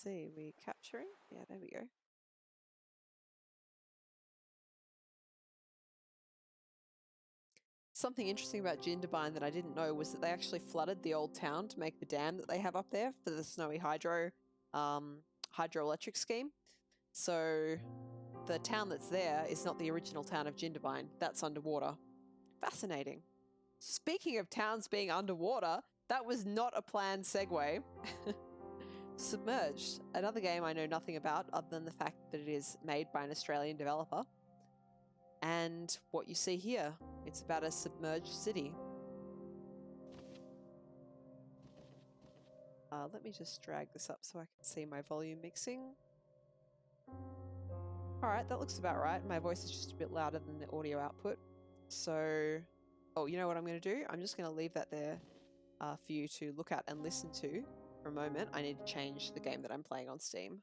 see, we capturing? Yeah, there we go. Something interesting about Jindabyne that I didn't know was that they actually flooded the old town to make the dam that they have up there for the Snowy hydroelectric scheme. So the town that's there is not the original town of Jindabyne. That's underwater. Fascinating. Speaking of towns being underwater, that was not a planned segue. Submerged, another game I know nothing about other than the fact that it is made by an Australian developer. And what you see here, it's about a submerged city. Let me just drag this up so I can see my volume mixing. All right, that looks about right. My voice is just a bit louder than the audio output. So, oh, you know what I'm going to do? I'm just going to leave that there for you to look at and listen to for a moment. I need to change the game that I'm playing on Steam.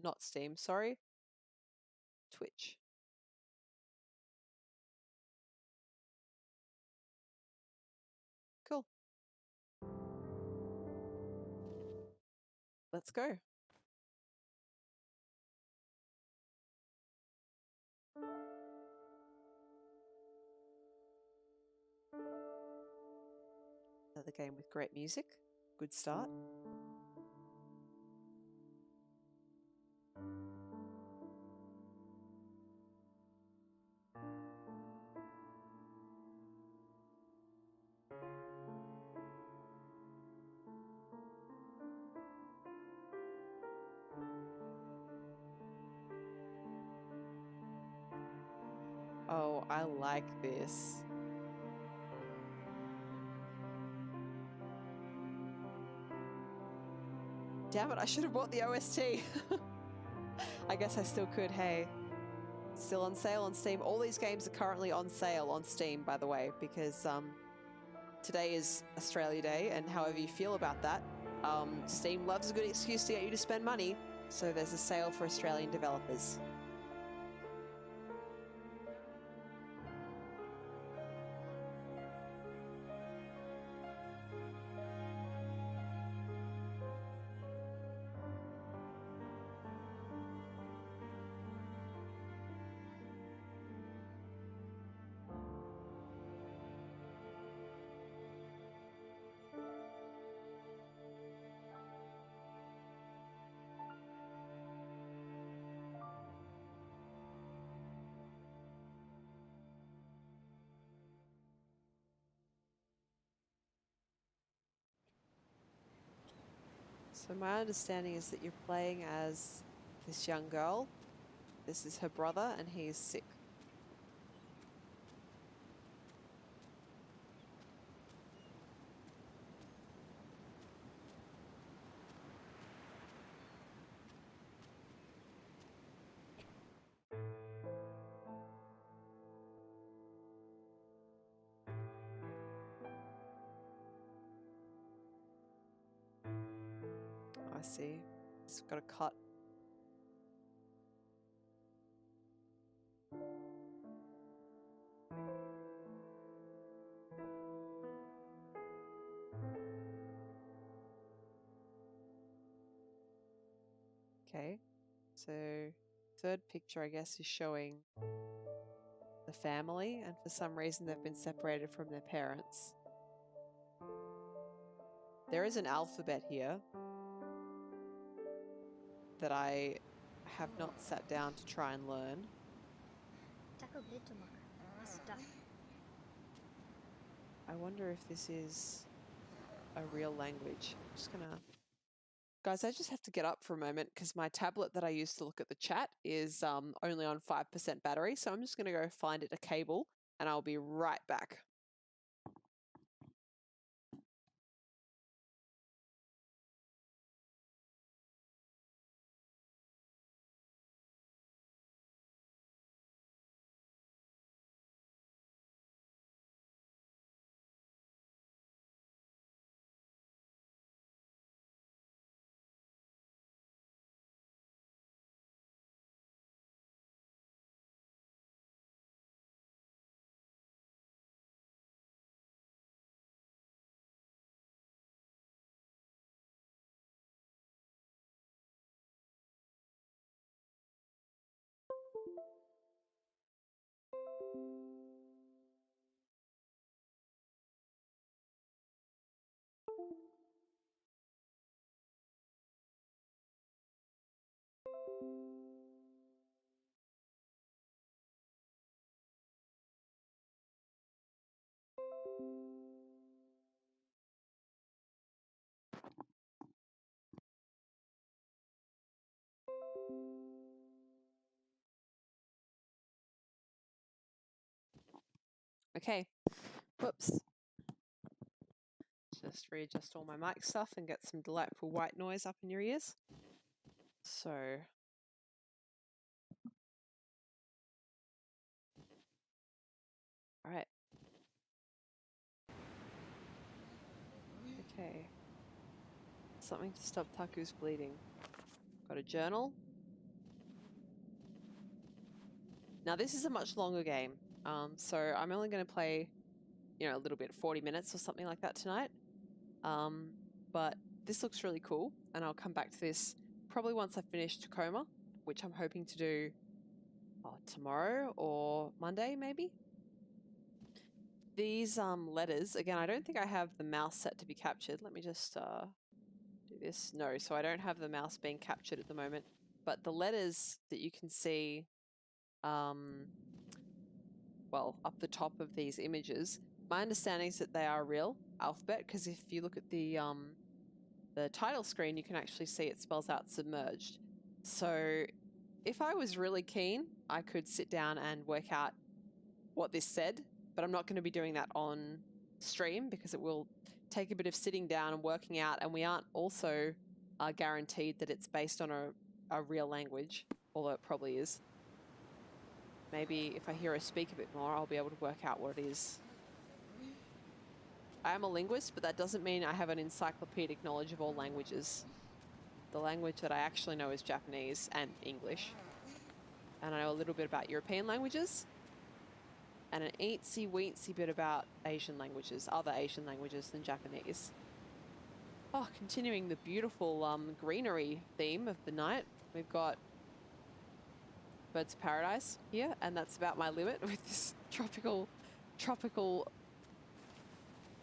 Not Steam, sorry. Twitch. Cool. Let's go. Another game with great music. Good start. Oh, I like this. Damn it, I should have bought the OST. I guess I still could, hey. Still on sale on Steam. All these games are currently on sale on Steam, by the way, because today is Australia Day, and however you feel about that, Steam loves a good excuse to get you to spend money, so there's a sale for Australian developers. So my understanding is that you're playing as this young girl. This is her brother, and he's sick. I see. It's got a cut. Okay. So third picture, I guess, is showing the family, and for some reason they've been separated from their parents. There is an alphabet here that I have not sat down to try and learn. I wonder if this is a real language. I'm just gonna... Guys, I just have to get up for a moment because my tablet that I use to look at the chat is only on 5% battery. So I'm just going to go find it a cable and I'll be right back. Okay. Whoops. Just readjust all my mic stuff and get some delightful white noise up in your ears. So, all right. Okay. Something to stop Taku's bleeding. Got a journal. Now this is a much longer game. So I'm only going to play, you know, a little bit, 40 minutes or something like that tonight. But this looks really cool, and I'll come back to this probably once I finish Tacoma, which I'm hoping to do tomorrow or Monday, maybe. These letters, again, I don't think I have the mouse set to be captured. Let me just do this. No, so I don't have the mouse being captured at the moment. But the letters that you can see, well, up the top of these images, my understanding is that they are real alphabet, because if you look at the title screen, you can actually see it spells out Submerged. So if I was really keen, I could sit down and work out what this said, but I'm not going to be doing that on stream because it will take a bit of sitting down and working out, and we aren't also guaranteed that it's based on a real language, although it probably is. Maybe if I hear her speak a bit more, I'll be able to work out what it is. I am a linguist, but that doesn't mean I have an encyclopedic knowledge of all languages. The language that I actually know is Japanese and English. And I know a little bit about European languages. And an eensy-weensy bit about Asian languages, other Asian languages than Japanese. Oh, continuing the beautiful greenery theme of the night, we've got Birds of Paradise here, and that's about my limit with this tropical,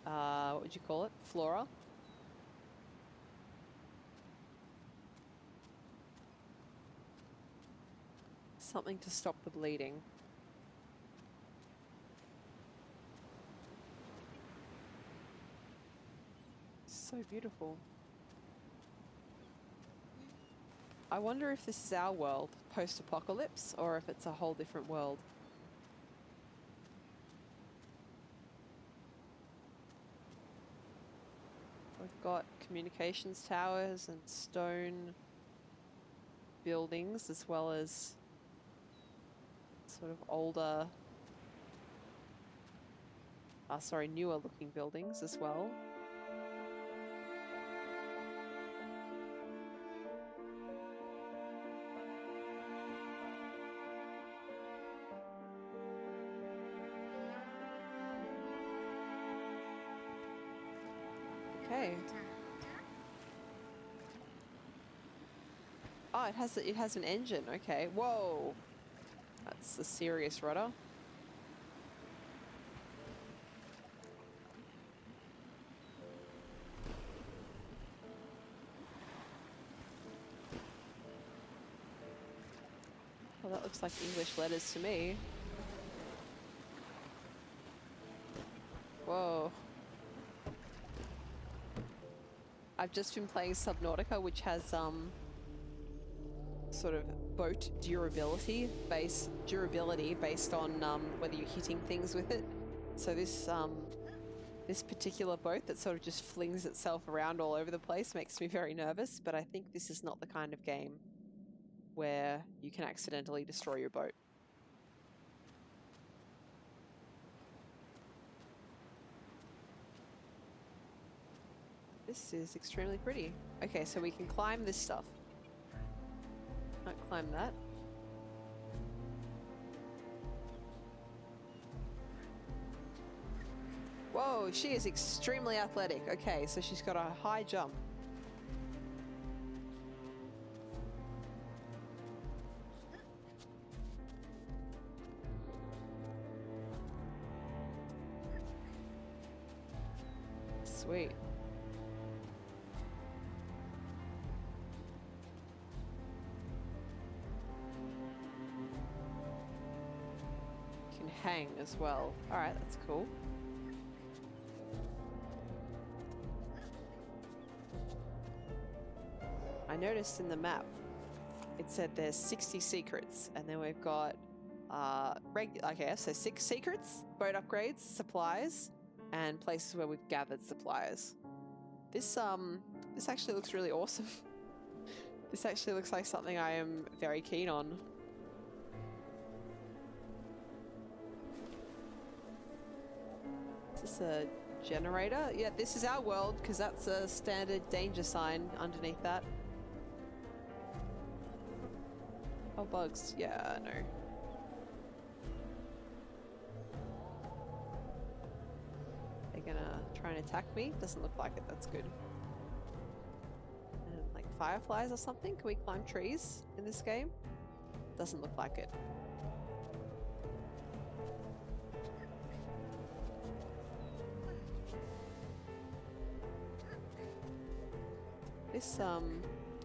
what would you call it? Flora. Something to stop the bleeding. So beautiful. I wonder if this is our world, post-apocalypse, or if it's a whole different world. We've got communications towers and stone buildings, as well as sort of older, newer looking buildings as well. Okay. Oh, it has an engine. Okay. Whoa. That's a serious rudder. Well, that looks like English letters to me. Whoa. I've just been playing Subnautica, which has sort of boat durability based on whether you're hitting things with it. So this particular boat that sort of just flings itself around all over the place makes me very nervous, but I think this is not the kind of game where you can accidentally destroy your boat. This is extremely pretty. Okay, so we can climb this stuff. Can't climb that. Whoa, she is extremely athletic. Okay, so she's got a high jump. Sweet. Can hang as well. All right, that's cool. I noticed in the map it said there's 60 secrets, and then we've got Okay, so 6 secrets, boat upgrades, supplies, and places where we've gathered supplies. This actually looks really awesome. This actually looks like something I am very keen on. Is this a generator? Yeah, this is our world because that's a standard danger sign underneath that. Oh, bugs. Yeah, no. They're gonna try and attack me? Doesn't look like it. That's good. And like fireflies or something? Can we climb trees in this game? Doesn't look like it. This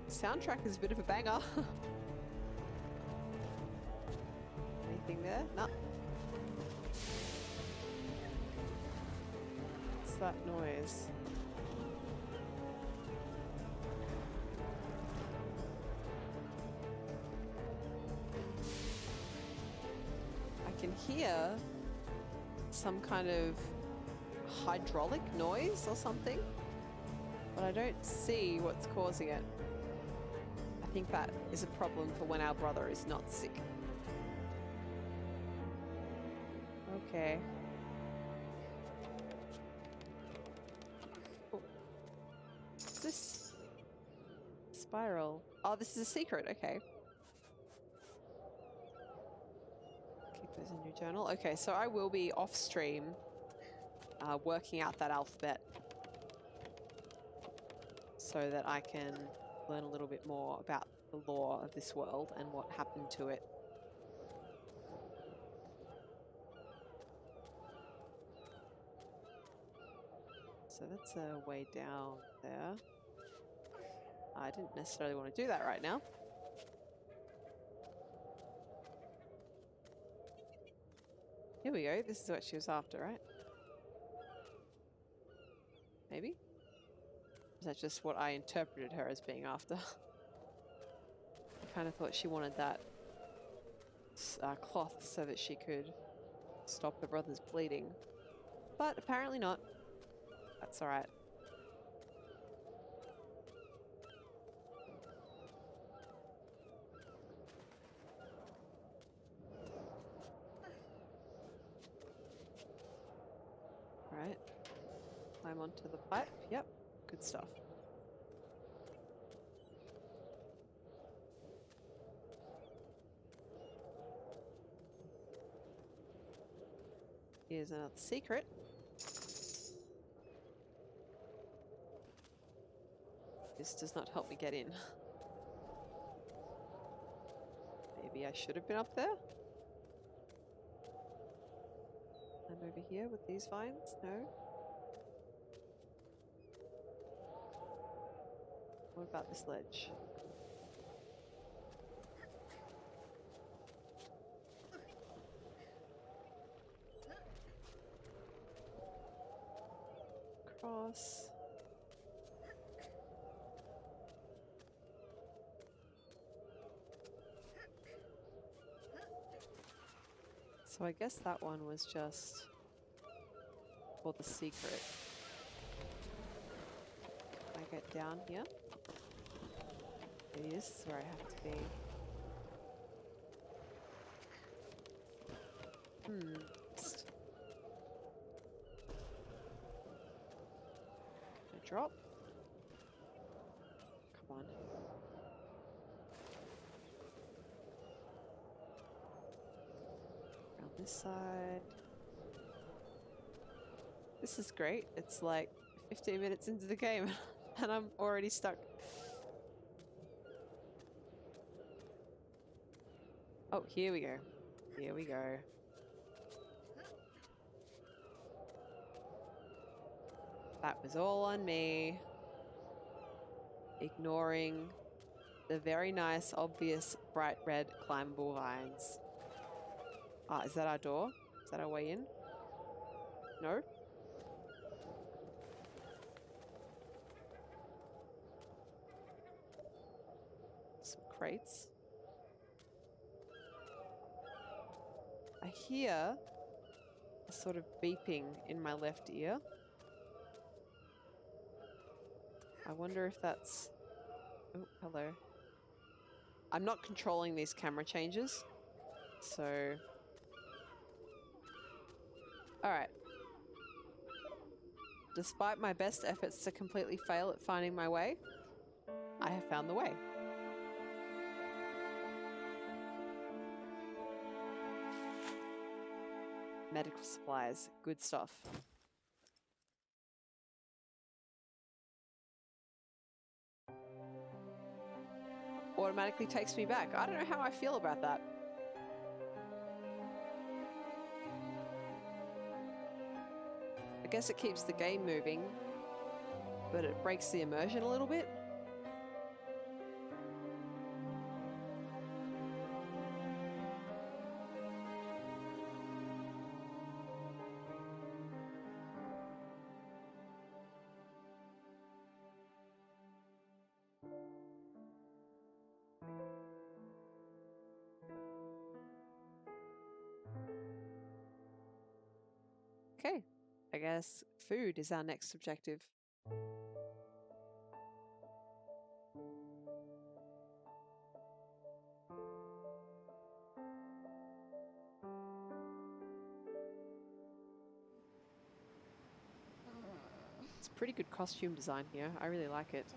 soundtrack is a bit of a banger. Anything there? No. What's that noise? I can hear some kind of hydraulic noise or something, but I don't see what's causing it. I think that is a problem for when our brother is not sick. Okay. Oh. What's this? Spiral. Oh, this is a secret. Okay. Keep those in your journal. Okay, so I will be off stream working out that alphabet so that I can learn a little bit more about the lore of this world and what happened to it. So that's a way down there. I didn't necessarily want to do that right now. Here we go. This is what she was after, right? Maybe? Is that just what I interpreted her as being after? I kind of thought she wanted that cloth so that she could stop her brother's bleeding. But apparently not. That's alright. Alright. Climb onto the pipe. Yep. Good stuff. Here's another secret. This does not help me get in. Maybe I should have been up there? And over here with these vines? No? What about this ledge? Cross. So I guess that one was just for the secret. Can I get down here? Maybe this is where I have to be. Just... Can I drop? Come on. Around this side. This is great. It's like 15 minutes into the game and I'm already stuck. Oh, here we go. Here we go. That was all on me. Ignoring the very nice, obvious, bright red climbable vines. Ah, is that our door? Is that our way in? No? Some crates. I hear a sort of beeping in my left ear. I wonder if that's... Oh, hello. I'm not controlling these camera changes, so... Alright. Despite my best efforts to completely fail at finding my way, I have found the way. Medical supplies. Good stuff. Automatically takes me back. I don't know how I feel about that. I guess it keeps the game moving, but it breaks the immersion a little bit. Okay, I guess food is our next objective. It's pretty good costume design here. I really like it.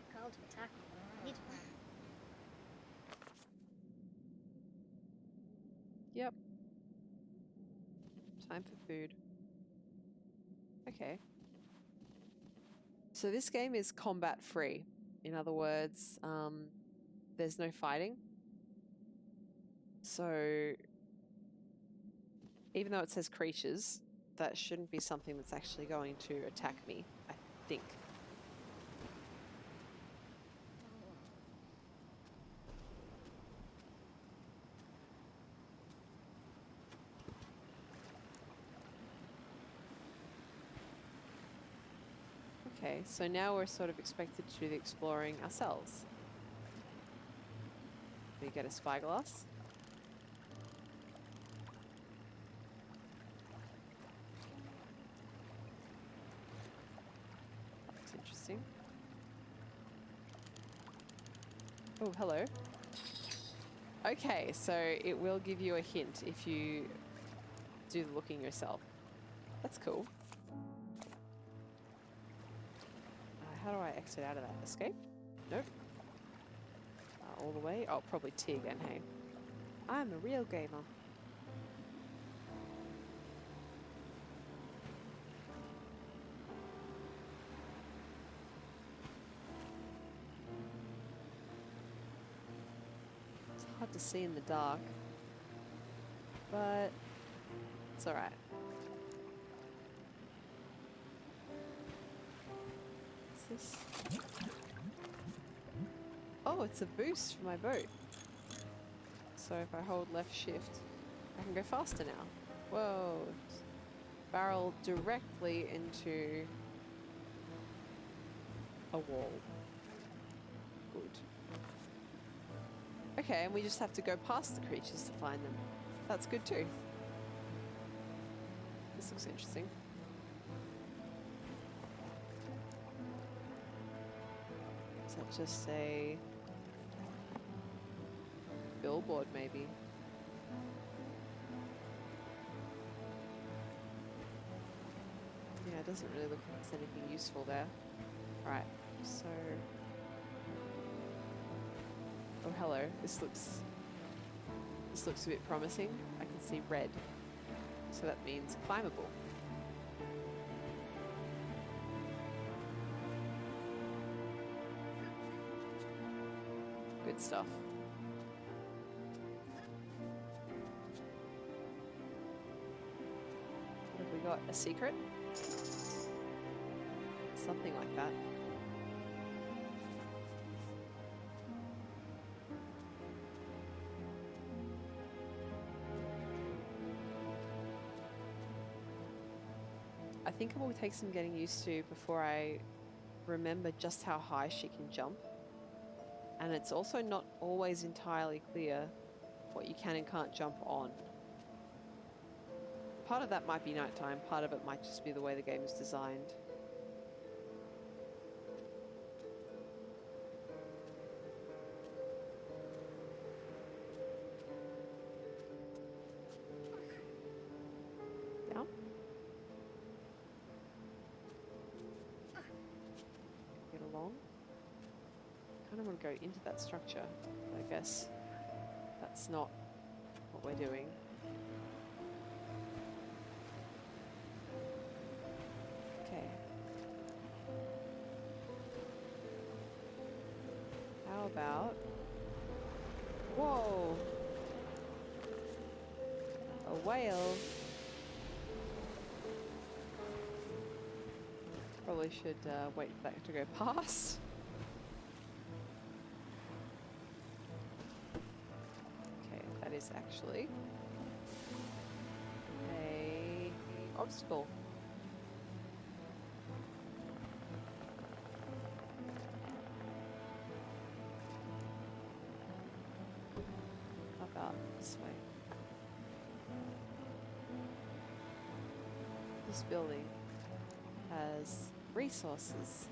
Yep. Time for food. Okay. So this game is combat free. In other words, there's no fighting. So even though it says creatures, that shouldn't be something that's actually going to attack me, I think. Okay, so now we're sort of expected to do the exploring ourselves. We get a spyglass. That's interesting. Oh, hello. Okay, so it will give you a hint if you do the looking yourself. That's cool. How do I exit out of that? Escape? Nope. All the way? Oh, probably T again, hey. I'm a real gamer. It's hard to see in the dark, but it's alright. What's this? Oh, it's a boost for my boat. So if I hold left shift, I can go faster now. Whoa. Barrel directly into a wall. Good. Okay, and we just have to go past the creatures to find them. That's good too. This looks interesting. Is that just a billboard maybe? Yeah, it doesn't really look like there's anything useful there. Alright, so... Oh, hello. This looks a bit promising. I can see red. So that means climbable. Good stuff. What have we got? A secret? Something like that. I think it will take some getting used to before I remember just how high she can jump. And it's also not always entirely clear what you can and can't jump on. part of that might be nighttime, part of it might just be the way the game is designed. Down. Get along. Kind of want to go into that structure, but I guess that's not what we're doing. Okay. How about... Whoa! A whale. Probably should wait for that to go past. Okay, that is actually a obstacle. How about this way? This building has resources.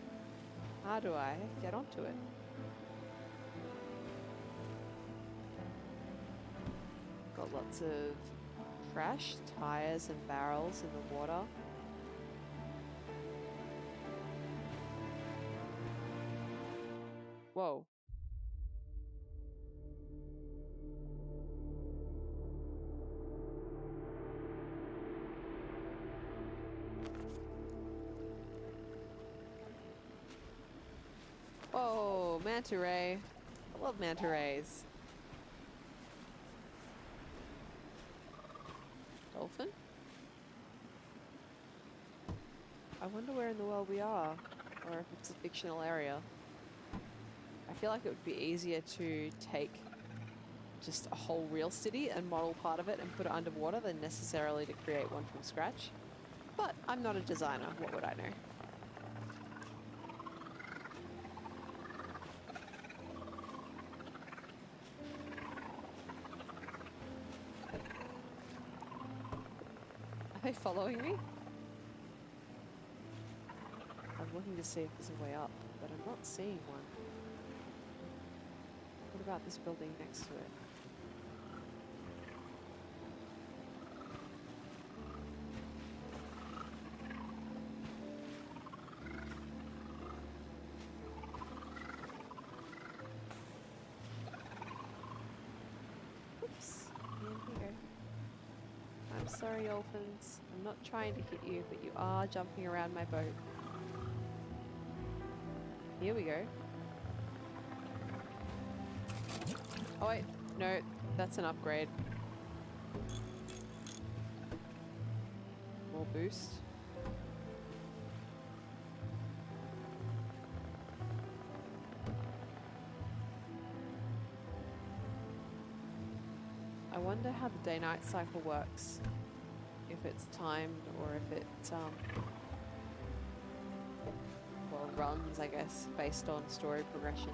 How do I get onto it? Got lots of trash, tires and barrels in the water. Whoa. Whoa, manta ray. I love manta rays. Dolphin? I wonder where in the world we are, or if it's a fictional area. I feel like it would be easier to take just a whole real city and model part of it and put it underwater than necessarily to create one from scratch. But I'm not a designer, what would I know? Are they following me? I'm looking to see if there's a way up, but I'm not seeing one. What about this building next to it? Oops. Here we go. I'm sorry, dolphins. I'm not trying to hit you, but you are jumping around my boat. Here we go. Oh wait, no, that's an upgrade. More boost. I wonder how the day-night cycle works. If it's timed or if it well, runs, I guess, based on story progression.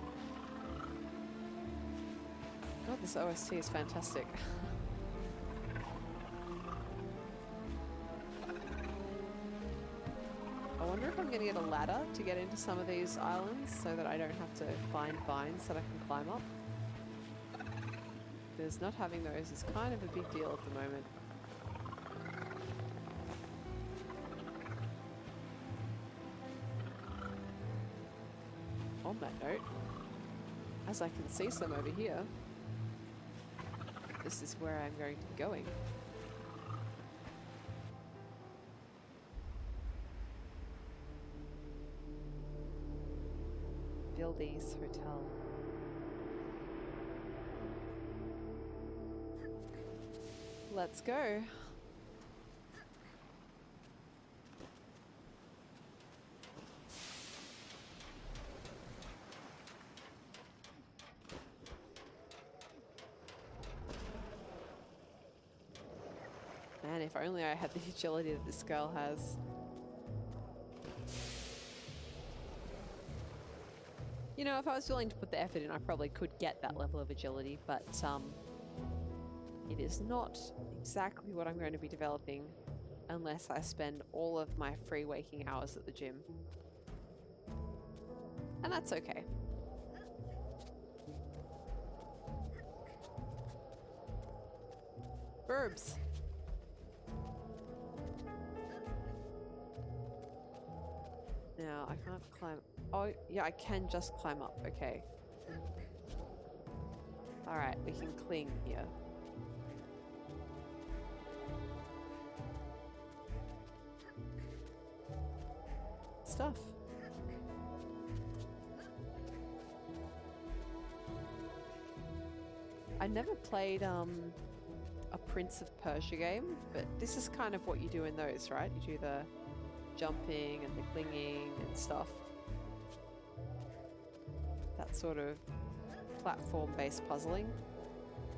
God, this OST is fantastic. I wonder if I'm going to get a ladder to get into some of these islands so that I don't have to find vines that I can climb up. Because not having those is kind of a big deal at the moment. On that note, as I can see some over here, this is where I'm going to be going. Vildes Hotel. Let's go. Man, if only I had the agility that this girl has. You know, if I was willing to put the effort in, I probably could get that level of agility, but it is not exactly what I'm going to be developing unless I spend all of my free waking hours at the gym. And that's okay. Verbs. Now, I can't climb. Oh, yeah, I can just climb up. Okay. Alright, we can cling here. Stuff. I never played a Prince of Persia game, but this is kind of what you do in those, right? You do the jumping and the clinging and stuff. That sort of platform-based puzzling.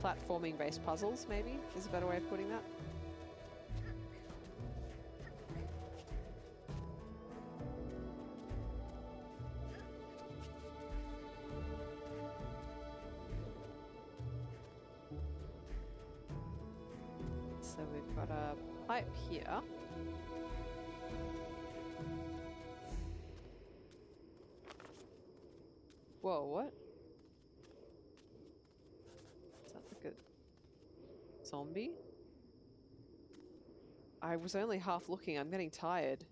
Platforming-based puzzles, maybe, is a better way of putting that. So we've got a pipe here. Whoa, what? Is that like a zombie? I was only half looking, I'm getting tired.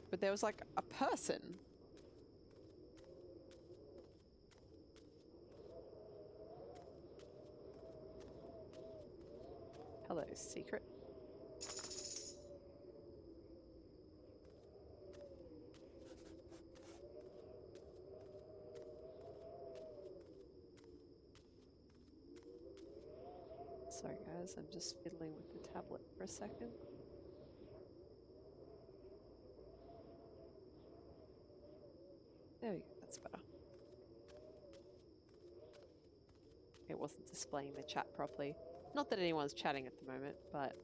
But there was like a person. Hello, secret. Sorry guys, I'm just fiddling with the tablet for a second. There we go, that's better. It wasn't displaying the chat properly. Not that anyone's chatting at the moment, but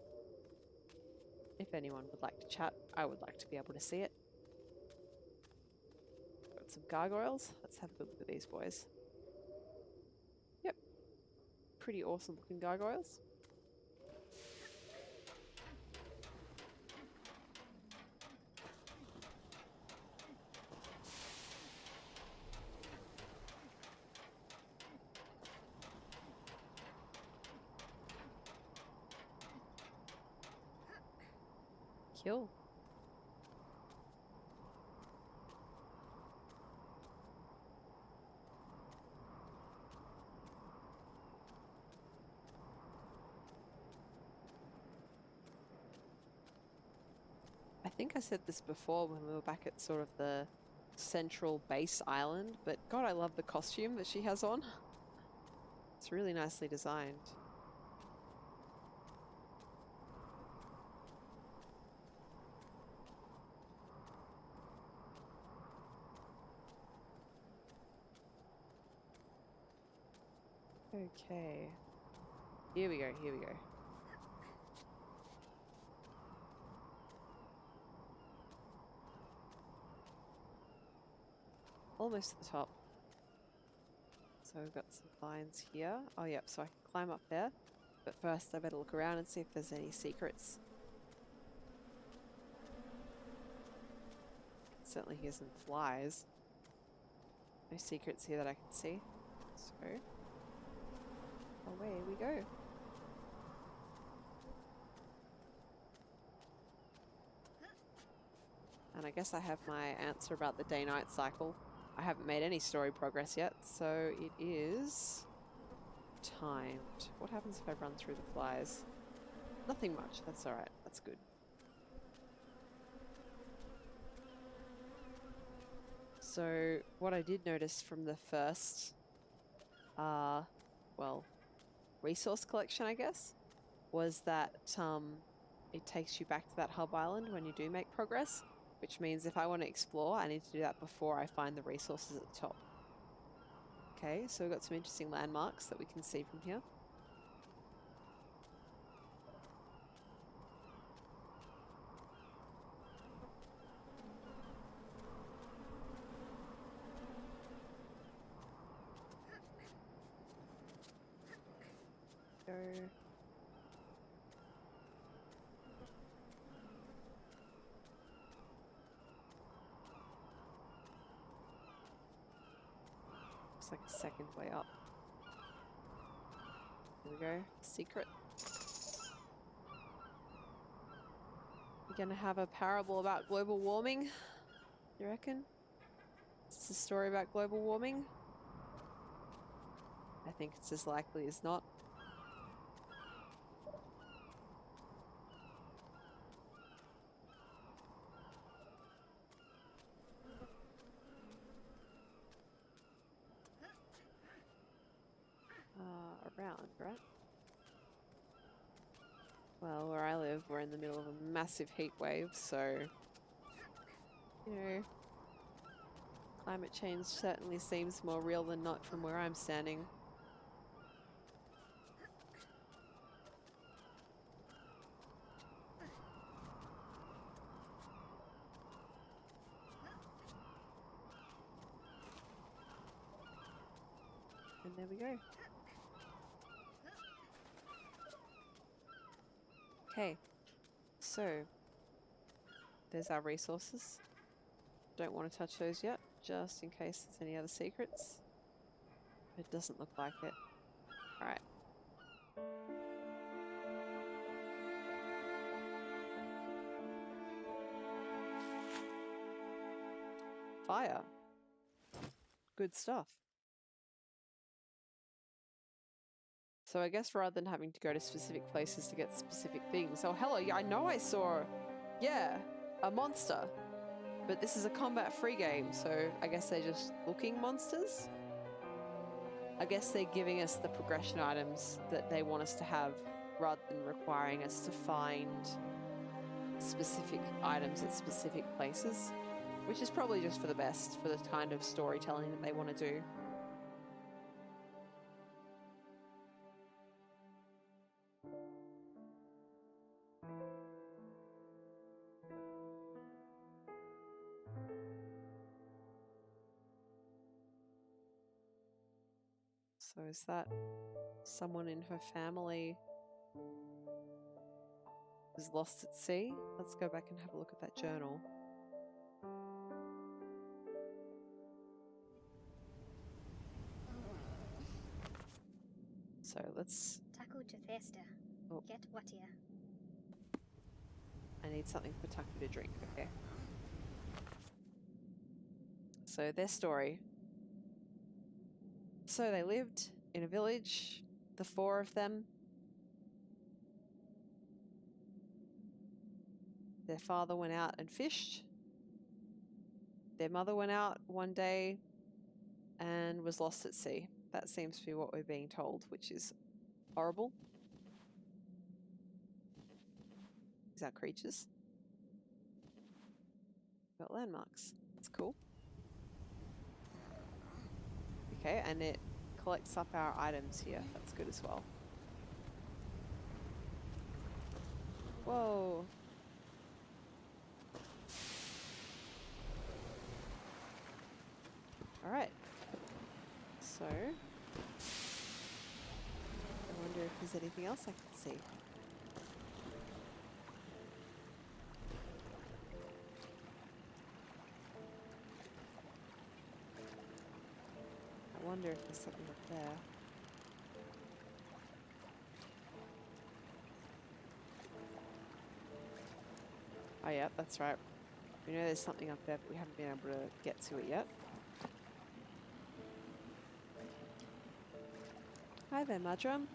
if anyone would like to chat, I would like to be able to see it. Got some gargoyles. Let's have a good look at these boys. Yep. Pretty awesome looking gargoyles. Kill. I think I said this before when we were back at sort of the central base island, but God, I love the costume that she has on. It's really nicely designed. Okay. Here we go, here we go. Almost to the top. So we've got some vines here. Oh yep, so I can climb up there. But first I better look around and see if there's any secrets. Certainly hear some flies. No secrets here that I can see. So away we go. And I guess I have my answer about the day-night cycle. I haven't made any story progress yet, so it is timed. What happens if I run through the flies? Nothing much, that's alright, that's good. So what I did notice from the first, well, resource collection, I guess, was that it takes you back to that hub island when you do make progress, which means if I want to explore, I need to do that before I find the resources at the top. Okay, so we've got some interesting landmarks that we can see from here. Go. Looks like a second way up. There we go. Secret. You're gonna have a parable about global warming? You reckon? Is this a story about global warming? I think it's as likely as not. Around, right? Well, where I live, we're in the middle of a massive heat wave, so, you know, climate change certainly seems more real than not from where I'm standing. And there we go. Okay, so there's our resources. Don't want to touch those yet, just in case there's any other secrets. It doesn't look like it. Alright. Fire. Good stuff. So I guess rather than having to go to specific places to get specific things. Oh, hello. Yeah, I know I saw, yeah, a monster. But this is a combat-free game, so I guess they're just looking monsters? I guess they're giving us the progression items that they want us to have rather than requiring us to find specific items at specific places, which is probably just for the best, for the kind of storytelling that they want to do. So is that someone in her family is lost at sea? Let's go back and have a look at that journal. So let's... Taku to Thesta. Oh. Get Watia. I need something for Taku to drink, okay. So their story. So they lived in a village, the four of them. Their father went out and fished. Their mother went out one day and was lost at sea. That seems to be what we're being told, which is horrible. These are creatures. Got landmarks. That's cool. Okay, and it collects up our items here. That's good as well. Whoa. All right. So, I wonder if there's anything else I can see. I wonder if there's something up there. Oh yeah, that's right. We know there's something up there, but we haven't been able to get to it yet. Hi there, Madram.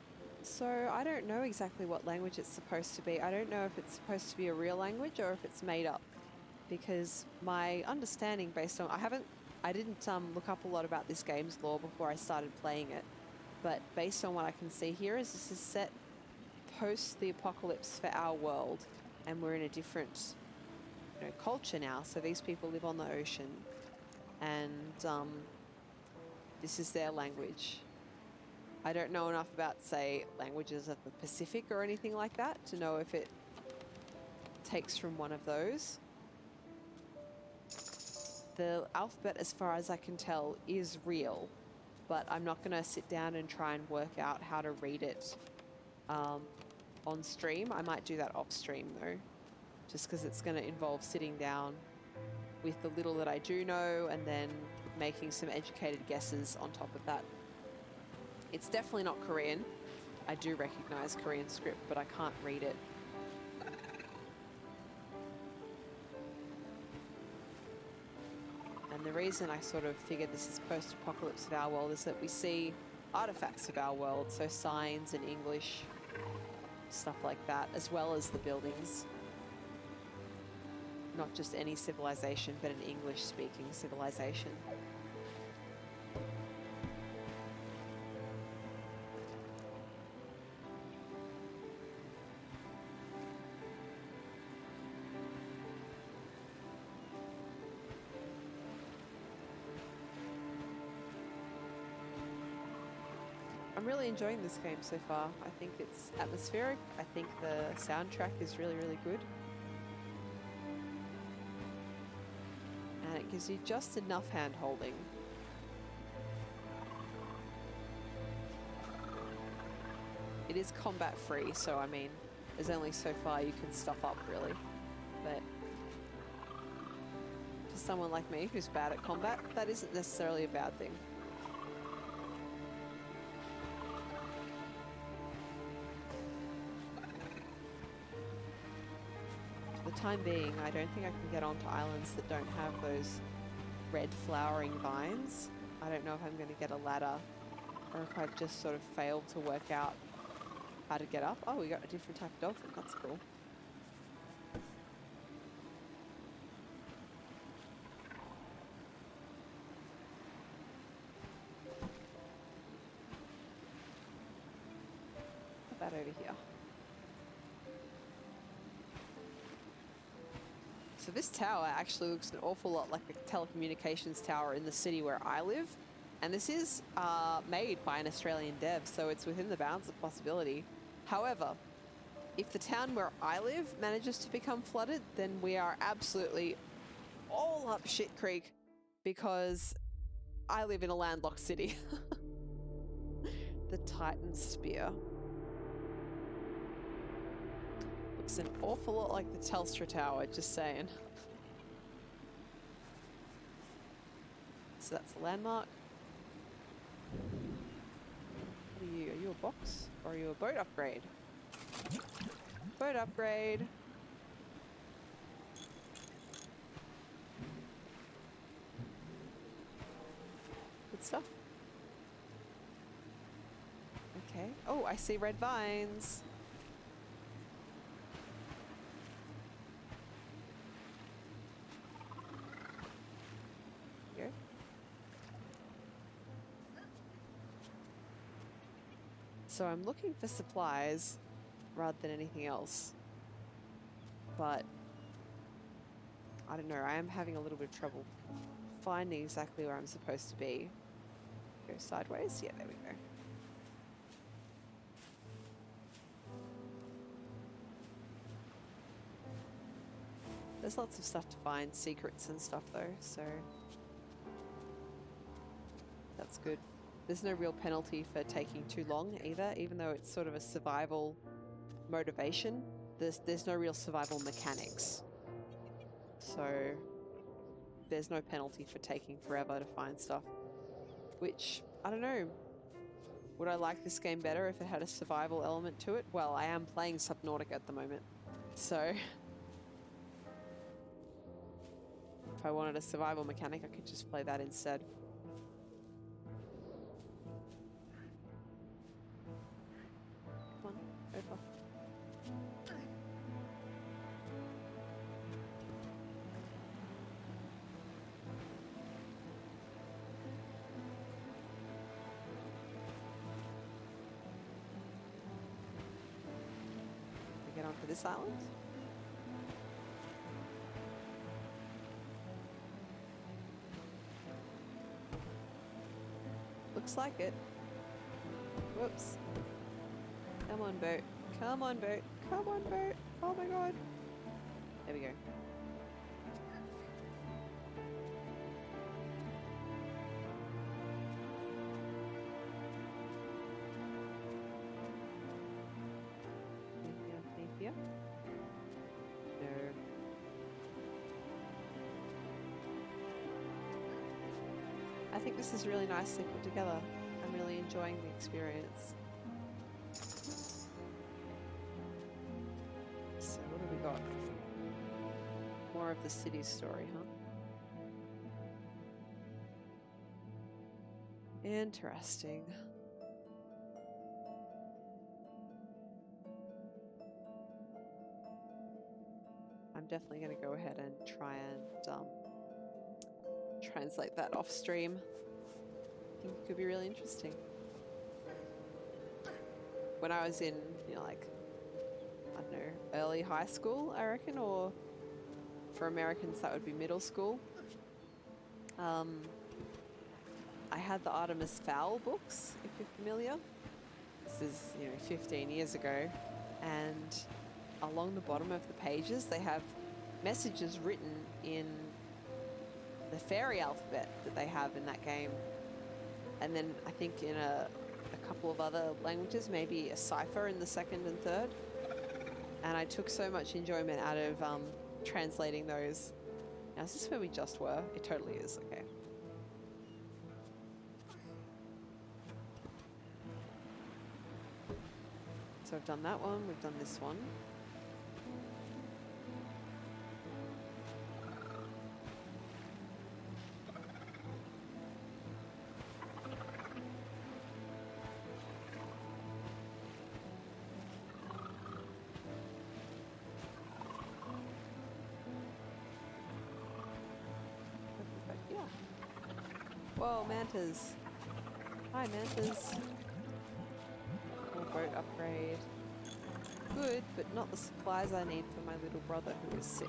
So I don't know exactly what language it's supposed to be. I don't know if it's supposed to be a real language or if it's made up. Because my understanding based on... I didn't look up a lot about this game's lore before I started playing it. But based on what I can see here is this is set post the apocalypse for our world. And we're in a different culture now. So these people live on the ocean. And this is their language. I don't know enough about, say, languages of the Pacific or anything like that to know if it takes from one of those. The alphabet, as far as I can tell, is real, but I'm not going to sit down and try and work out how to read it on stream. I might do that off stream though, just because it's going to involve sitting down with the little that I do know, and then making some educated guesses on top of that. It's definitely not Korean. I do recognize Korean script, but I can't read it. And the reason I sort of figured this is post-apocalypse of our world is that we see artifacts of our world, so signs in English, stuff like that, as well as the buildings. Not just any civilization, but an English-speaking civilization. I'm really enjoying this game so far. I think it's atmospheric. I think the soundtrack is really, really good. And it gives you just enough hand-holding. It is combat-free, so I mean, there's only so far you can stuff up, really. But for someone like me who's bad at combat, that isn't necessarily a bad thing. For the time being, I don't think I can get onto islands that don't have those red flowering vines. I don't know if I'm going to get a ladder or if I've just sort of failed to work out how to get up. Oh, we got a different type of dolphin. That's cool. Put that over here. So this tower actually looks an awful lot like the telecommunications tower in the city where I live. And this is made by an Australian dev, so it's within the bounds of possibility. However, if the town where I live manages to become flooded, then we are absolutely all up shit creek because I live in a landlocked city. The Titan Spear. Looks an awful lot like the Telstra Tower, just saying. So that's a landmark. What are you? Are you a box? Or are you a boat upgrade? Boat upgrade. Good stuff. Okay. Oh, I see red vines. Here. So I'm looking for supplies rather than anything else. But I don't know, I am having a little bit of trouble finding exactly where I'm supposed to be. Go sideways? Yeah, there we go. There's lots of stuff to find, secrets and stuff though, so that's good. There's no real penalty for taking too long either, even though it's sort of a survival motivation. There's no real survival mechanics. So there's no penalty for taking forever to find stuff. Which, I don't know. Would I like this game better if it had a survival element to it? Well, I am playing Subnautica at the moment. So if I wanted a survival mechanic, I could just play that instead. Come on, over. Get onto this island. Looks like it. Whoops. Come on, boat. Come on, boat. Come on, boat. Oh my god. There we go. Anything underneath here? No. I think this is really nicely put together. I'm really enjoying the experience. So what have we got? More of the city story, huh? Interesting. I'm definitely going to go ahead and try and translate that off stream. I think it could be really interesting. When I was in, like, I don't know, early high school, I reckon, or for Americans that would be middle school. I had the Artemis Fowl books, if you're familiar. This is, 15 years ago. And along the bottom of the pages, they have messages written in the fairy alphabet that they have in that game. And then I think in a couple of other languages, maybe a cipher in the second and third. And I took so much enjoyment out of translating those. Now, is this where we just were? It totally is. Okay. So I've done that one. We've done this one. Whoa, mantas. Hi, mantas. More boat upgrade. Good, but not the supplies I need for my little brother who is sick.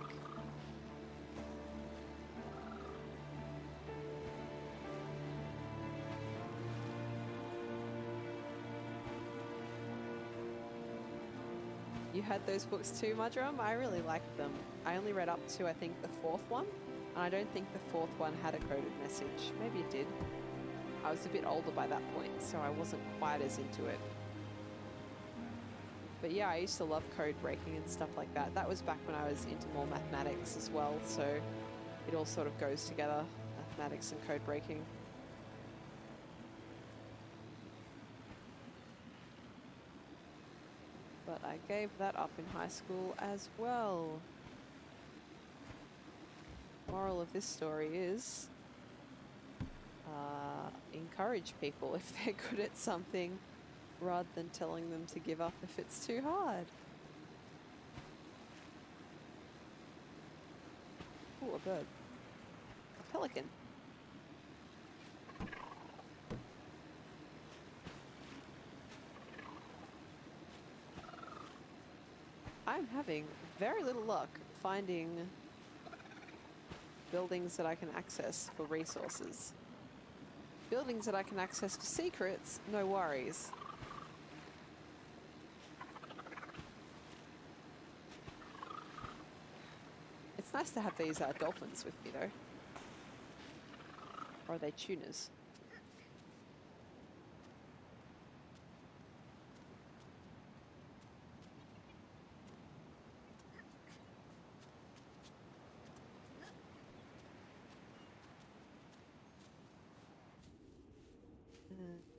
You had those books too, Mudrum? I really liked them. I only read up to, I think, the 4th one. And I don't think the 4th one had a coded message. Maybe it did. I was a bit older by that point, so I wasn't quite as into it. But yeah, I used to love code breaking and stuff like that. That was back when I was into more mathematics as well, so it all sort of goes together, mathematics and code breaking. But I gave that up in high school as well. Moral of this story is encourage people if they're good at something rather than telling them to give up if it's too hard. Oh, a bird. A pelican. I'm having very little luck finding buildings that I can access for resources. Buildings that I can access for secrets, no worries. It's nice to have these dolphins with me though. Or are they tunas?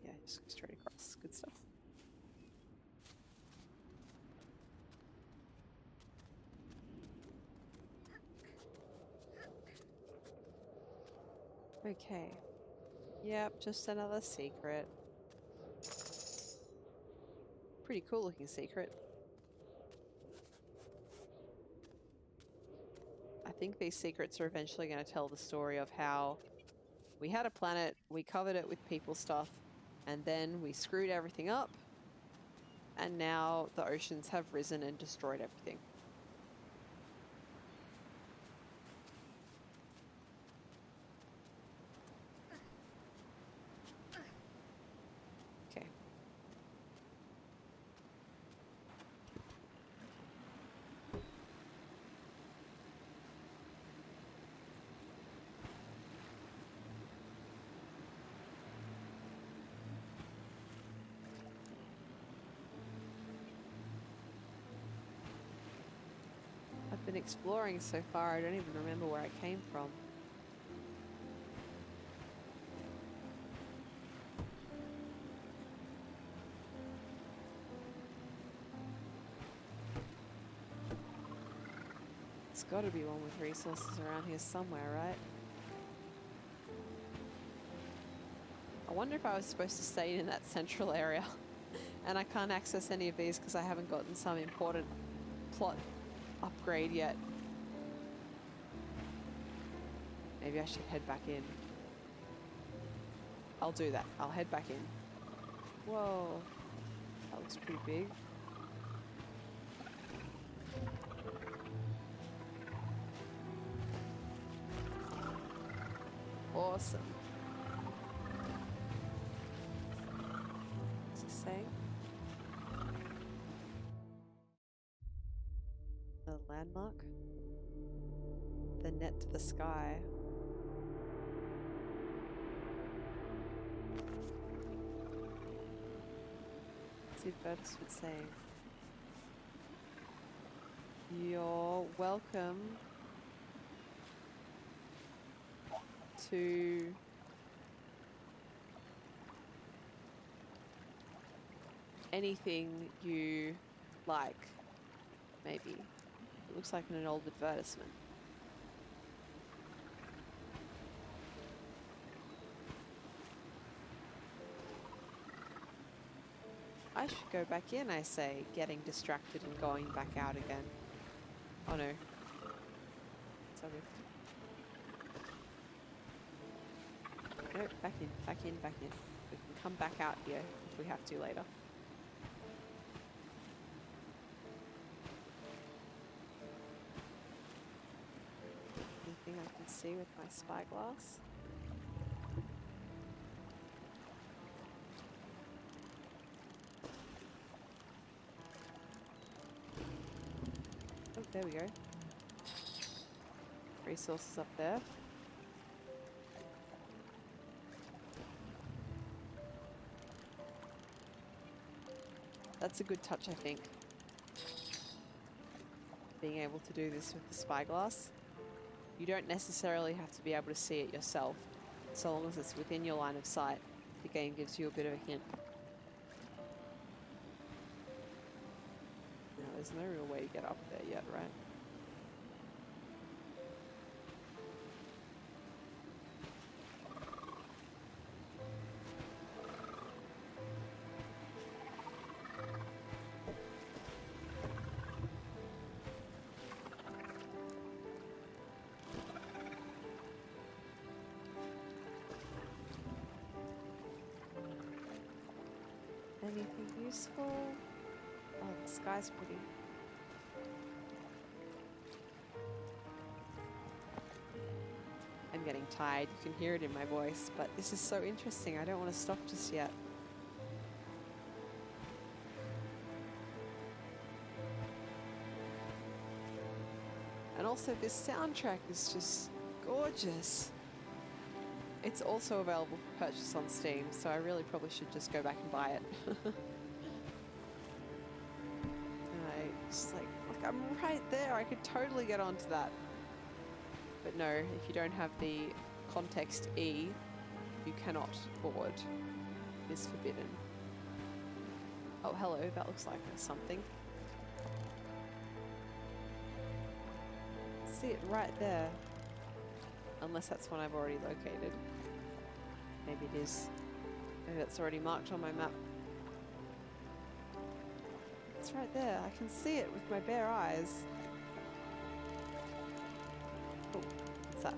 Yeah, just go straight across. Good stuff. Okay. Yep, just another secret. Pretty cool looking secret. I think these secrets are eventually going to tell the story of how we had a planet, we covered it with people stuff, and then we screwed everything up, and now the oceans have risen and destroyed everything. Okay. I've been exploring so far, I don't even remember where I came from. There's got to be one with resources around here somewhere, right? I wonder if I was supposed to stay in that central area. And I can't access any of these because I haven't gotten some important plot upgrade yet. Maybe I should head back in. I'll do that. I'll head back in. Whoa. That looks pretty big. Awesome. What's it saying? The landmark? The net to the sky. What's the advertisement saying? You're welcome to anything you like, maybe. It looks like an old advertisement. I should go back in, I say, getting distracted and going back out again. Oh no. It's over. No, back in, back in, back in. We can come back out here if we have to later. Anything I can see with my spyglass? Oh, there we go. Resources up there. That's a good touch, I think. Being able to do this with the spyglass. You don't necessarily have to be able to see it yourself. So long as it's within your line of sight, the game gives you a bit of a hint. Now, there's no real way to get up there yet, right? Anything useful? Oh, the sky's pretty. I'm getting tired. You can hear it in my voice, but this is so interesting. I don't want to stop just yet. And also this soundtrack is just gorgeous. It's also available for purchase on Steam, so I really probably should just go back and buy it. And I just like I'm right there. I could totally get onto that. But no, if you don't have the context E, you cannot board. It is forbidden. Oh, hello. That looks like something. See it right there. Unless that's one I've already located. Maybe it is. Maybe that's already marked on my map. It's right there. I can see it with my bare eyes. Oh, what's that?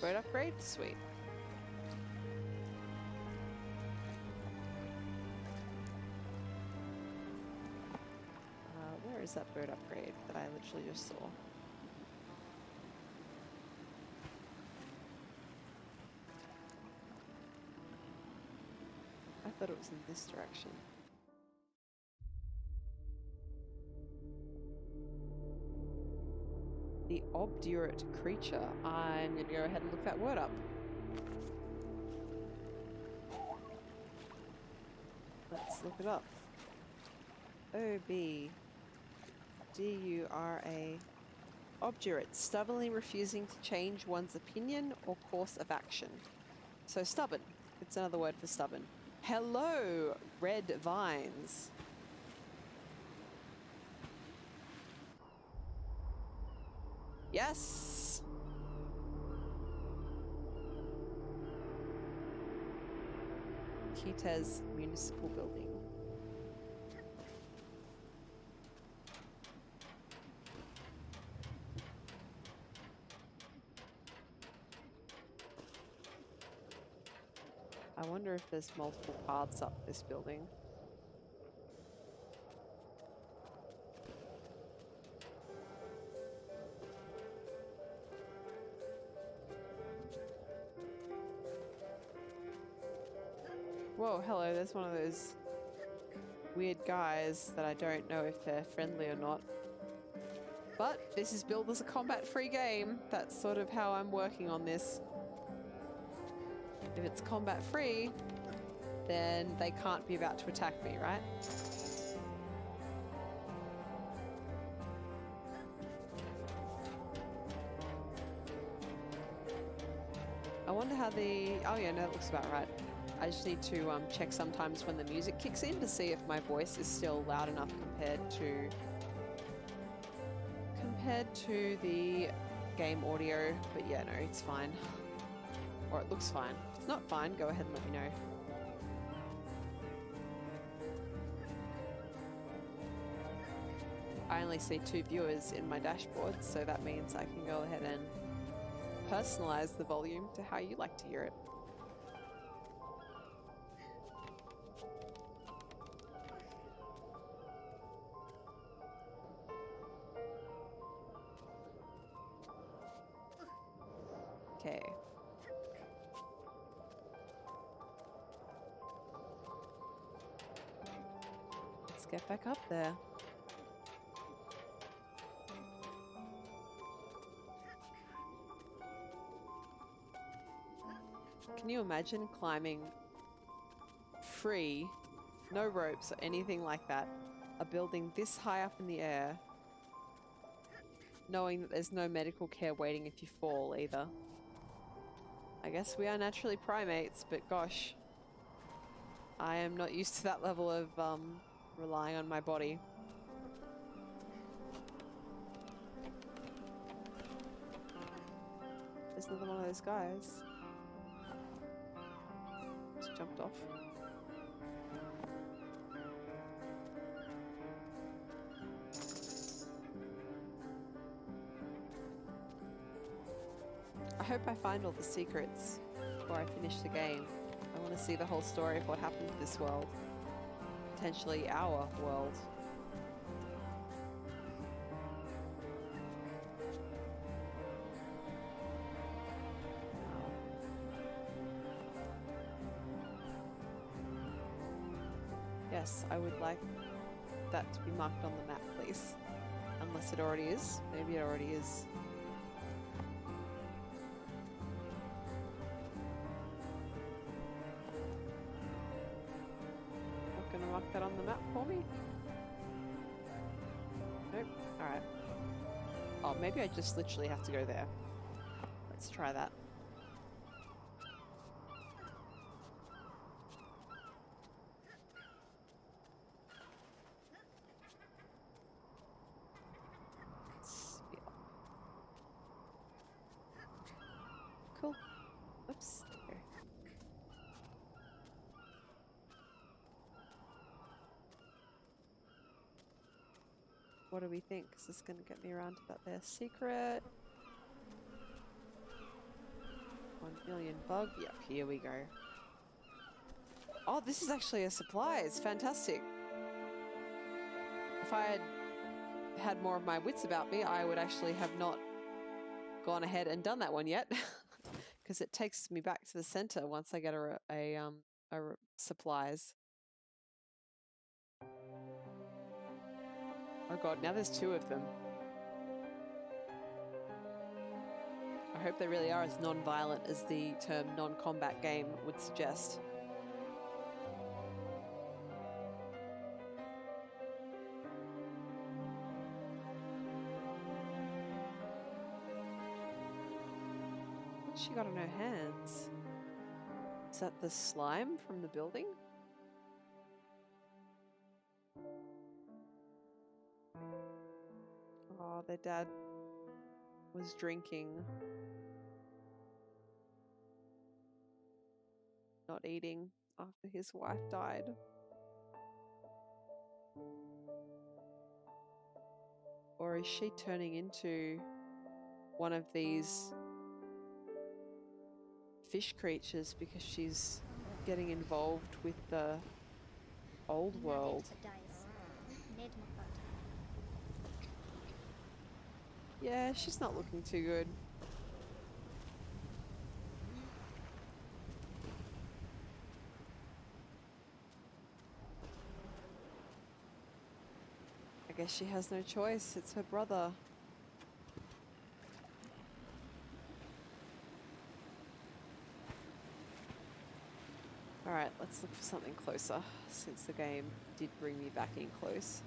Boat upgrade? Sweet. Where is that boat upgrade that I literally just saw? I thought it was in this direction. The obdurate creature. I'm going to go ahead and look that word up. Let's look it up. O-B-D-U-R-A. Obdurate. Stubbornly refusing to change one's opinion or course of action. So stubborn. It's another word for stubborn. Hello, red vines. Yes! Kitez Municipal Building. I wonder if there's multiple paths up this building. Whoa, hello, there's one of those weird guys that I don't know if they're friendly or not. But this is billed as a combat-free game. That's sort of how I'm working on this. If it's combat-free, then they can't be about to attack me, right? I wonder how the... Oh yeah, no, that looks about right. I just need to check sometimes when the music kicks in to see if my voice is still loud enough compared to the game audio. But yeah, no, it's fine. Or it looks fine. If it's not fine, go ahead and let me know. I only see 2 viewers in my dashboard, so that means I can go ahead and personalize the volume to how you like to hear it. Okay. Let's get back up there. Can you imagine climbing free, no ropes or anything like that, a building this high up in the air, knowing that there's no medical care waiting if you fall either? I guess we are naturally primates, but gosh, I am not used to that level of relying on my body. There's another one of those guys. Just jumped off. I hope I find all the secrets before I finish the game. I want to see the whole story of what happened to this world. Potentially our world. Yes, I would like that to be marked on the map, please. Unless it already is. Maybe it already is. Not gonna mark that on the map for me? Nope. Alright. Oh, maybe I just literally have to go there. Let's try that. Cool. Oops. There. What do we think? Is this going to get me around to that there secret? 1 million bug. Yep, here we go. Oh, this is actually a supply. It's fantastic. If I had had more of my wits about me, I would actually have not gone ahead and done that one yet. Because it takes me back to the center once I get a supplies. Oh god, now there's 2 of them. I hope they really are as non-violent as the term non-combat game would suggest. What's she got on her hands? Is that the slime from the building? Oh, their dad was drinking, not eating after his wife died. Or is she turning into one of these fish creatures because she's getting involved with the old world? Yeah, she's not looking too good. I guess she has no choice. It's her brother. Alright, let's look for something closer, since the game did bring me back in close.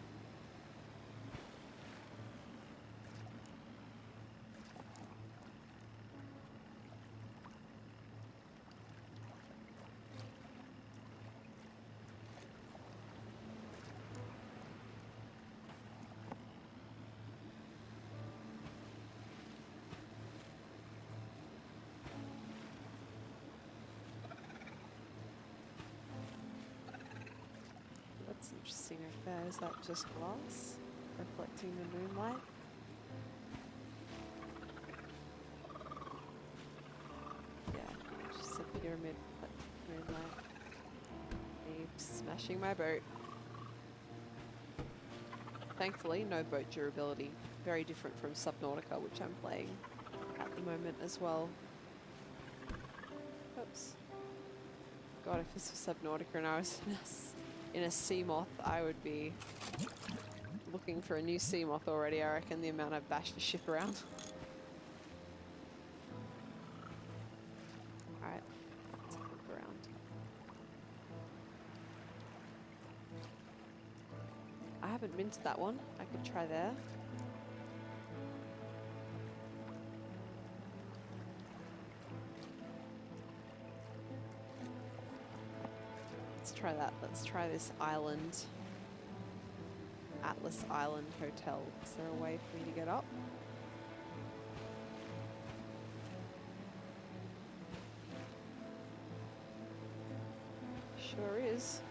That's interesting right there. Is that just glass reflecting the moonlight? Yeah, just a pyramid reflecting moonlight. Me smashing my boat. Thankfully, no boat durability. Very different from Subnautica, which I'm playing at the moment as well. Oops. God, if this was Subnautica and I was in a sea moth, I would be looking for a new sea moth already. I reckon the amount I've bashed the ship around. Alright, let's look around. I haven't been to that one. I could try there. Let's try that. Let's try this island. Atlas Island Hotel. Is there a way for me to get up? Sure is.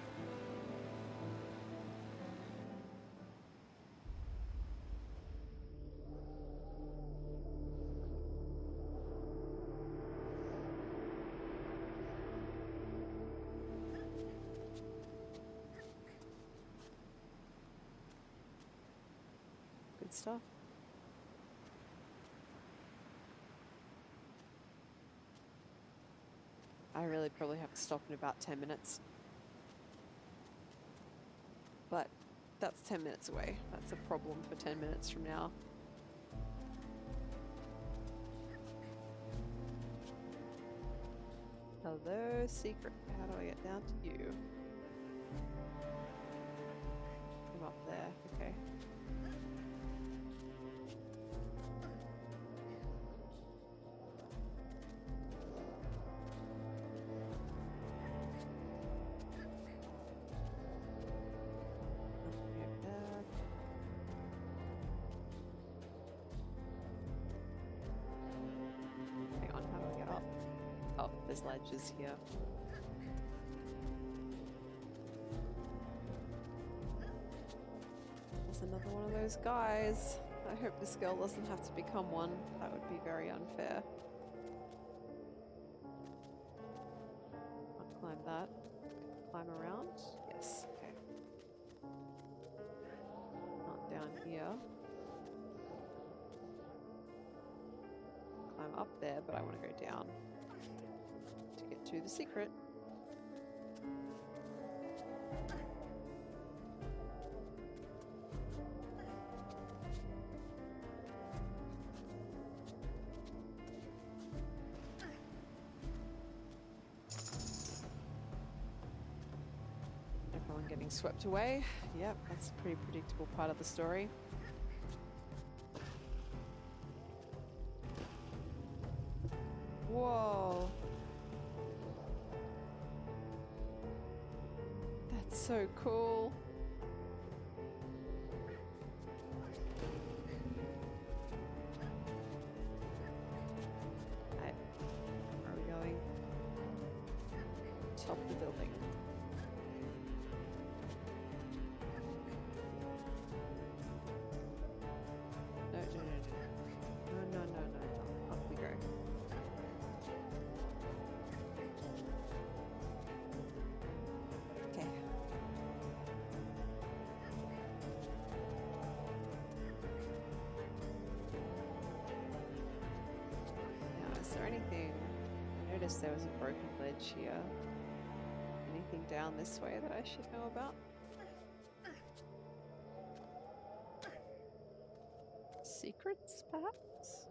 Good stuff. I really probably have to stop in about 10 minutes. But that's 10 minutes away. That's a problem for 10 minutes from now. Hello, secret. How do I get down to you? I'm up there. Okay. Hang on, how do I get up? Oh, there's ledges here. There's another one of those guys. I hope this girl doesn't have to become one. That would be very unfair. Can't climb that. Climb around? Yes, okay. Not down here. Climb up there, but I want to go down to get to the secret. Everyone getting swept away. Yep, that's a pretty predictable part of the story. Whoa. That's so cool. top of the building. No, no, no, no. No, no, no, no, no. Up we go. Okay. Now, is there anything? I noticed there was a broken ledge here. Anything down this way that I should know about? Secrets, perhaps?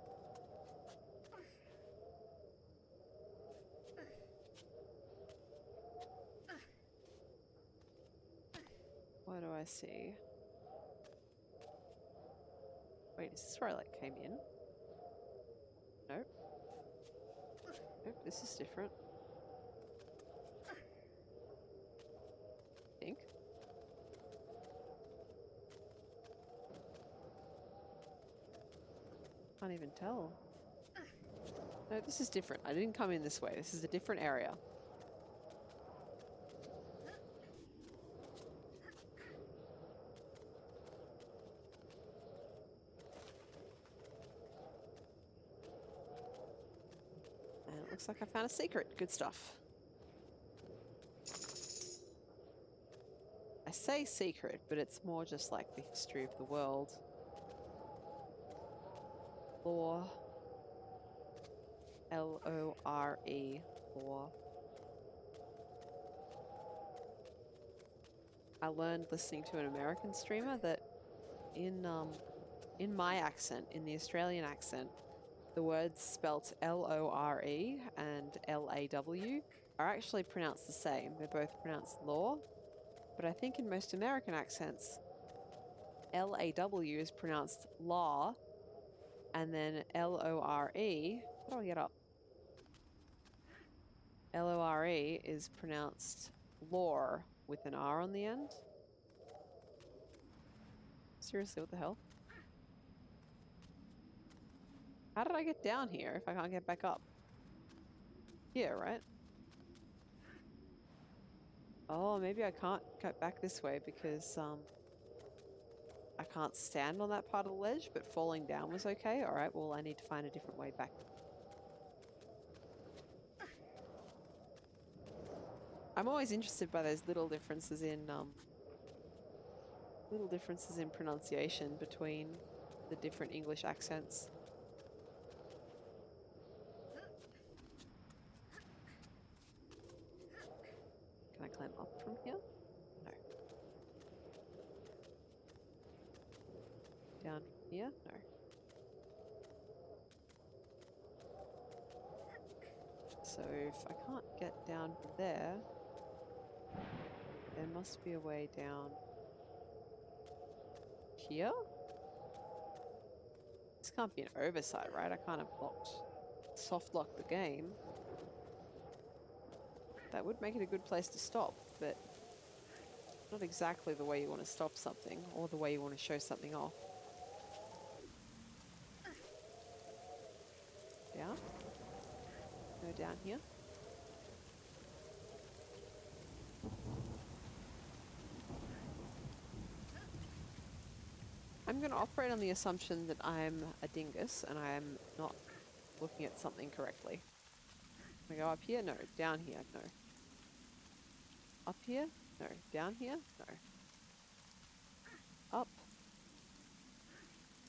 What do I see? Wait, is this where I like came in? Nope. Nope, this is different. I think. Can't even tell. No, this is different. I didn't come in this way. This is a different area. And it looks like I found a secret. Good stuff. I say secret, but it's more just like the history of the world. Lore. L-O-R-E. Lore. I learned listening to an American streamer that in my accent, in the Australian accent, the words spelt L-O-R-E and L-A-W are actually pronounced the same. They're both pronounced law, but I think in most American accents, L-A-W is pronounced law, and then L-O-R-E, how do I get up? L-O-R-E is pronounced lore with an R on the end. Seriously, what the hell? How did I get down here if I can't get back up? Here, right? Oh, maybe I can't cut back this way because I can't stand on that part of the ledge, but falling down was okay. Alright, well I need to find a different way back. I'm always interested by those little differences in pronunciation between the different English accents. Can I climb up from here? No. Down from here? No. So if I can't get down from there, there must be a way down here? This can't be an oversight, right? I can't have soft locked the game. That would make it a good place to stop, but not exactly the way you want to stop something or the way you want to show something off. Down? No, down here. I'm going to operate on the assumption that I'm a dingus and I'm not looking at something correctly. Can I go up here? No. Down here? No. Up here? No. Down here? No. Up.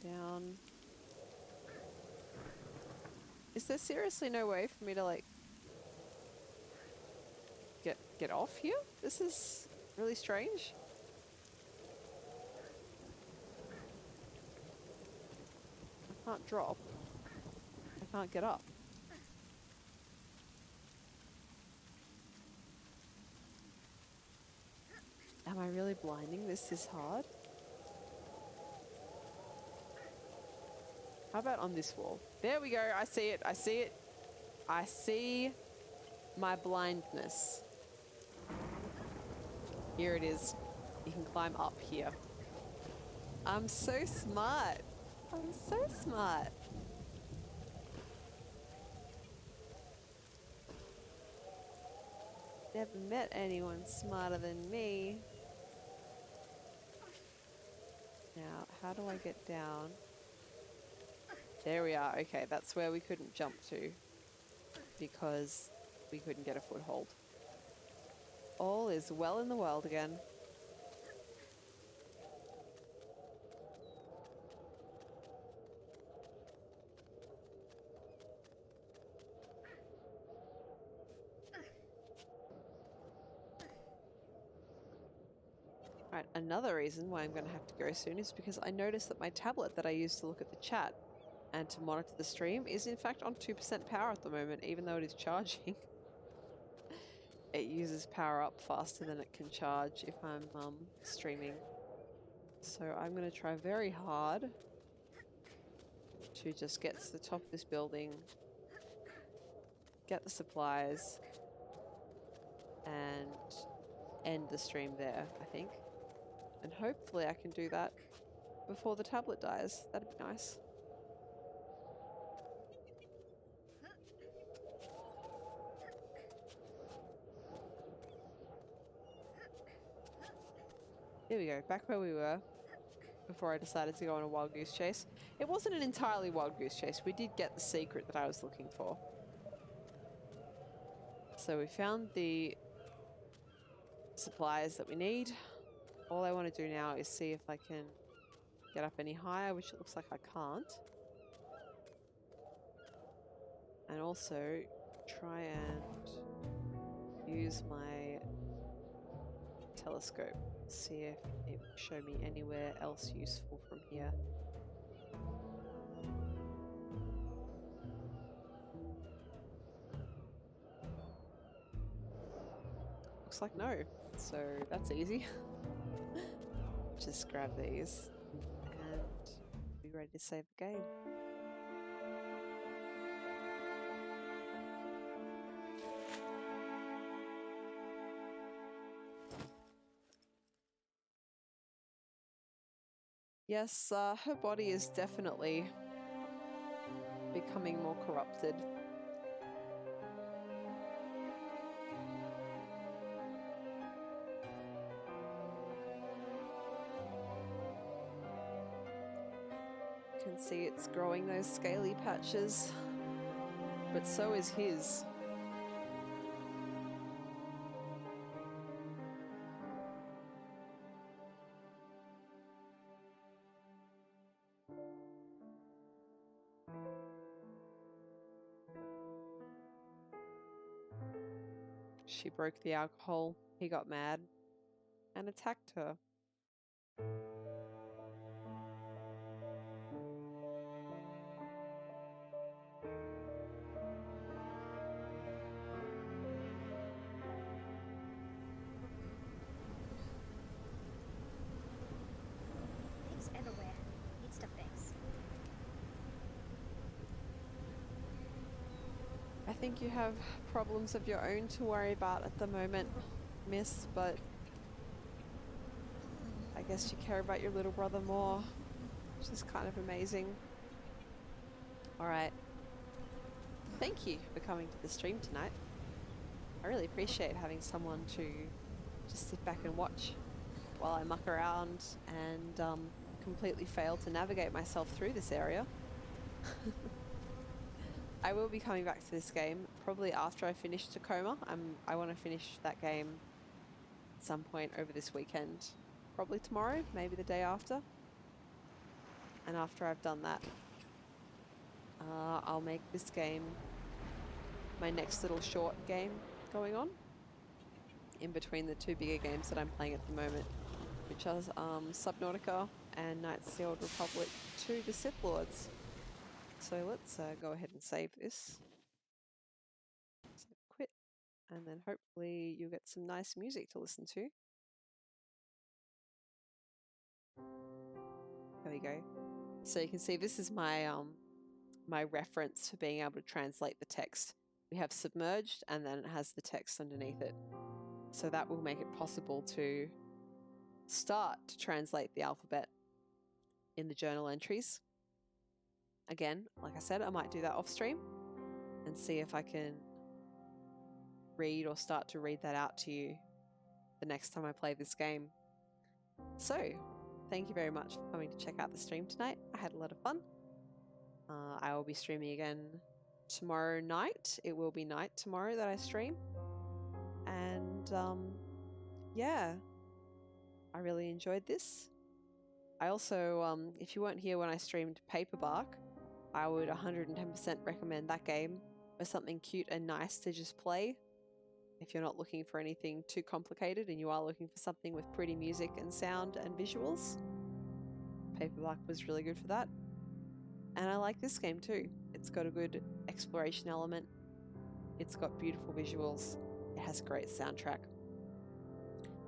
Down. Is there seriously no way for me to like get off here? This is really strange. I can't drop. I can't get up. Am I really blinding? This is hard. How about on this wall? There we go. I see it. I see it. I see my blindness. Here it is. You can climb up here. I'm so smart. I'm so smart. Never met anyone smarter than me. Now, how do I get down? There we are. Okay, that's where we couldn't jump to because we couldn't get a foothold. All is well in the world again. Right, another reason why I'm going to have to go soon is because I noticed that my tablet that I use to look at the chat and to monitor the stream is in fact on 2% power at the moment, even though it is charging. It uses power up faster than it can charge if I'm streaming. So I'm going to try very hard to just get to the top of this building, get the supplies, and end the stream there, I think. And hopefully I can do that before the tablet dies. That'd be nice. Here we go, back where we were before I decided to go on a wild goose chase. It wasn't an entirely wild goose chase. We did get the secret that I was looking for. So we found the supplies that we need. All I want to do now is see if I can get up any higher, which it looks like I can't. And also try and use my telescope, see if it will show me anywhere else useful from here. Looks like no, so that's easy. Just grab these and be ready to save the game. Yes, her body is definitely becoming more corrupted. You can see it's growing those scaly patches, but so is his. She broke the alcohol, he got mad, and attacked her. Things everywhere. Needs to fix. I think you have problems of your own to worry about at the moment, miss, but I guess you care about your little brother more, which is kind of amazing. Alright. Thank you for coming to the stream tonight. I really appreciate having someone to just sit back and watch while I muck around and completely fail to navigate myself through this area. I will be coming back to this game probably after I finish Tacoma. I want to finish that game at some point over this weekend. Probably tomorrow, maybe the day after. And after I've done that, I'll make this game my next little short game going on in between the two bigger games that I'm playing at the moment, which are Subnautica and Knights of the Old Republic 2: The Sith Lords. So let's go ahead and save this. So quit, and then hopefully you'll get some nice music to listen to. There we go. So you can see this is my my reference for being able to translate the text. We have Submerged, and then it has the text underneath it. So that will make it possible to start to translate the alphabet in the journal entries. Again, like I said, I might do that off stream and see if I can read or start to read that out to you the next time I play this game. So, thank you very much for coming to check out the stream tonight. I had a lot of fun. I will be streaming again tomorrow night. It will be night tomorrow that I stream. And yeah, I really enjoyed this. I also, if you weren't here when I streamed Paperbark, I would 110% recommend that game for something cute and nice to just play. If you're not looking for anything too complicated and you are looking for something with pretty music and sound and visuals, Paperbark was really good for that. And I like this game too. It's got a good exploration element. It's got beautiful visuals. It has a great soundtrack.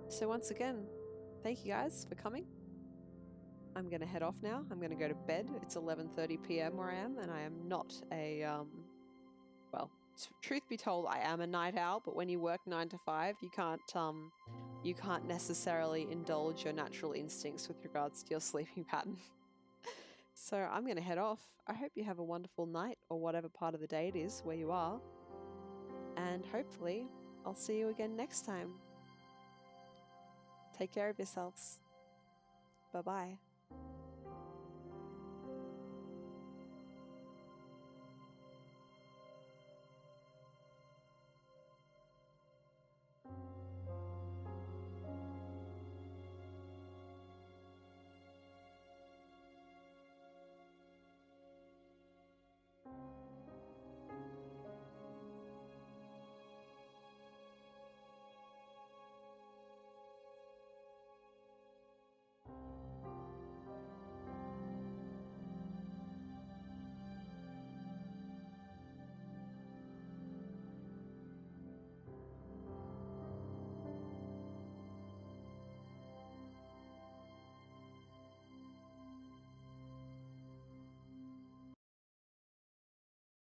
So once again, thank you guys for coming. I'm going to head off now. I'm going to go to bed. It's 11:30 p.m. where I am, and I am not a, well, truth be told, I am a night owl, but when you work 9 to 5, you can't necessarily indulge your natural instincts with regards to your sleeping pattern. So I'm going to head off. I hope you have a wonderful night or whatever part of the day it is where you are. And hopefully I'll see you again next time. Take care of yourselves. Bye-bye.